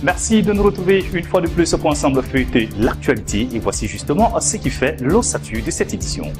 Merci de nous retrouver une fois de plus pour ensemble feuilleter l'actualité et voici justement ce qui fait l'ossature de cette édition.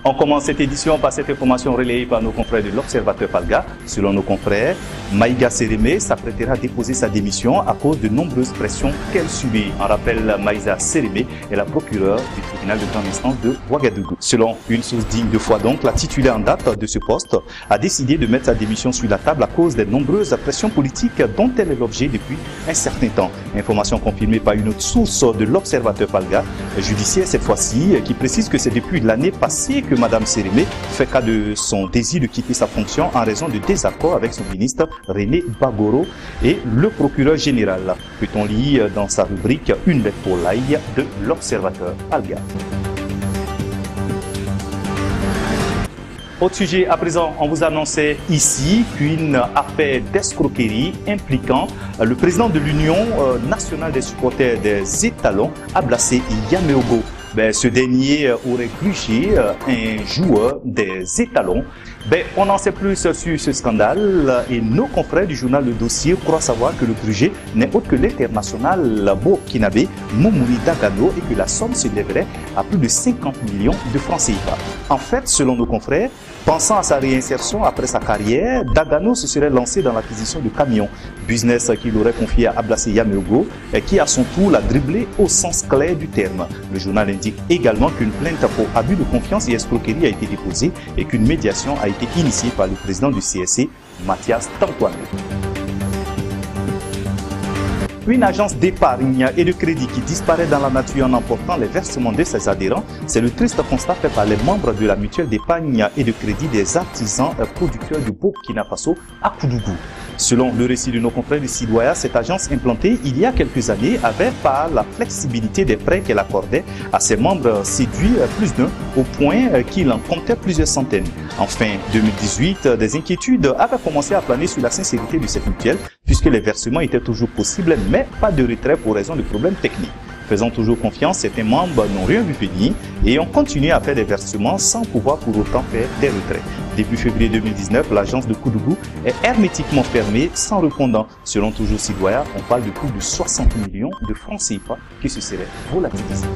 On commence cette édition par cette information relayée par nos confrères de l'Observateur Palga. Selon nos confrères, Maïga Sérémé s'apprêtera à déposer sa démission à cause de nombreuses pressions qu'elle subit. En rappel, Maïga Sérémé est la procureure du tribunal de grande instance de Ouagadougou. Selon une source digne de foi donc, la titulaire en date de ce poste a décidé de mettre sa démission sur la table à cause des nombreuses pressions politiques dont elle est l'objet depuis un certain temps. Information confirmée par une autre source de l'Observateur Palga, judiciaire cette fois-ci, qui précise que c'est depuis l'année passée que Madame Sérémé fait cas de son désir de quitter sa fonction en raison de désaccords avec son ministre René Bagoro et le procureur général. Peut-on lire dans sa rubrique Une lettre pour l'ail de l'Observateur Palga. Autre sujet à présent, on vous annonçait ici qu'une affaire d'escroquerie impliquant le président de l'Union nationale des supporters des étalons, Ablassé Yameogo. Ce dernier aurait grugé un joueur des étalons. On en sait plus sur ce scandale et nos confrères du journal Le Dossier croient savoir que le grugé n'est autre que l'international burkinabé Moumouni Dagano et que la somme s'élèverait à plus de 50 millions de francs CFA. En fait, selon nos confrères, pensant à sa réinsertion après sa carrière, Dagano se serait lancé dans l'acquisition de camions, business qu'il aurait confié à Ablassé Yameogo et qui à son tour l'a dribblé au sens clair du terme. Le journal indique également qu'une plainte pour abus de confiance et escroquerie a été déposée et qu'une médiation a été initiée par le président du CSC, Mathias Tantoine. Une agence d'épargne et de crédit qui disparaît dans la nature en emportant les versements de ses adhérents, c'est le triste constat fait par les membres de la mutuelle d'épargne et de crédit des artisans producteurs du Burkina Faso à Koudougou. Selon le récit de nos confrères du Sidoya, cette agence implantée il y a quelques années avait par la flexibilité des prêts qu'elle accordait à ses membres séduit plus d'un au point qu'il en comptait plusieurs centaines. En fin 2018, des inquiétudes avaient commencé à planer sur la sincérité de cette mutuelle puisque les versements étaient toujours possibles mais pas de retrait pour raison de problèmes techniques. Faisant toujours confiance, certains membres n'ont rien vu venir et ont continué à faire des versements sans pouvoir pour autant faire des retraits. Début février 2019, l'agence de Koudougou est hermétiquement fermée sans répondant. Selon toujours Sidoya, on parle de plus de 60 millions de francs CFA qui se seraient volatilisés.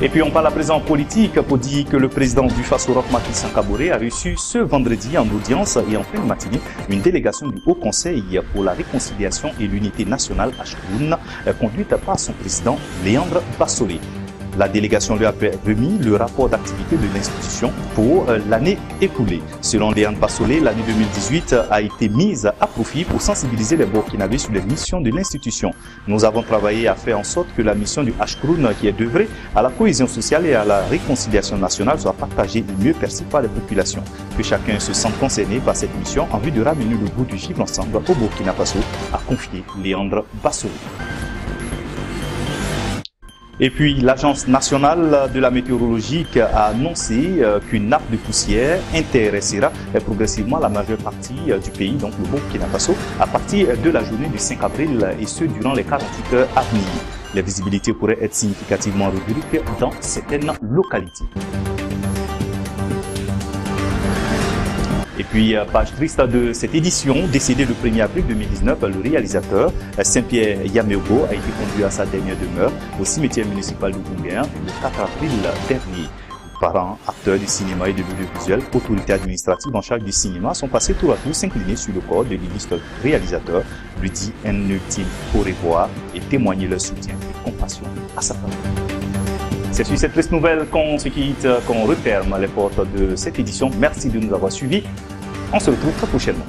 Et puis on parle à présent politique pour dire que le président du Faso Roch Macky Sankaboré a reçu ce vendredi en audience et en fin de matinée une délégation du Haut Conseil pour la réconciliation et l'unité nationale Ashkroun conduite par son président Léandre Bassolé. La délégation lui a remis le rapport d'activité de l'institution pour l'année écoulée. Selon Léandre Bassolé, l'année 2018 a été mise à profit pour sensibiliser les Burkinabés sur les missions de l'institution. Nous avons travaillé à faire en sorte que la mission du Ashkroun, qui est d'œuvrer à la cohésion sociale et à la réconciliation nationale, soit partagée et mieux perçue par les populations. Que chacun se sente concerné par cette mission en vue de ramener le bout du givre ensemble au Burkina Faso, a confié Léandre Bassolé. Et puis, l'Agence nationale de la météorologie a annoncé qu'une nappe de poussière intéressera progressivement la majeure partie du pays, donc le Burkina Faso, à partir de la journée du 5 avril et ce durant les 48 heures à venir. Les visibilités pourraient être significativement réduites dans certaines localités. Et puis, page triste de cette édition, décédé le 1er avril 2019, le réalisateur Saint-Pierre Yameogo a été conduit à sa dernière demeure au cimetière municipal de Gounguin le 4 avril dernier. Parents, acteurs du cinéma et de l'audiovisuel, autorités administratives en charge du cinéma sont passés tour à tour s'incliner sur le corps de l'illustre réalisateur, lui dit un ultime au revoir et témoigner leur soutien et compassion à sa famille. C'est sur cette triste nouvelle qu'on se quitte, qu'on referme les portes de cette édition. Merci de nous avoir suivis. On se retrouve très prochainement.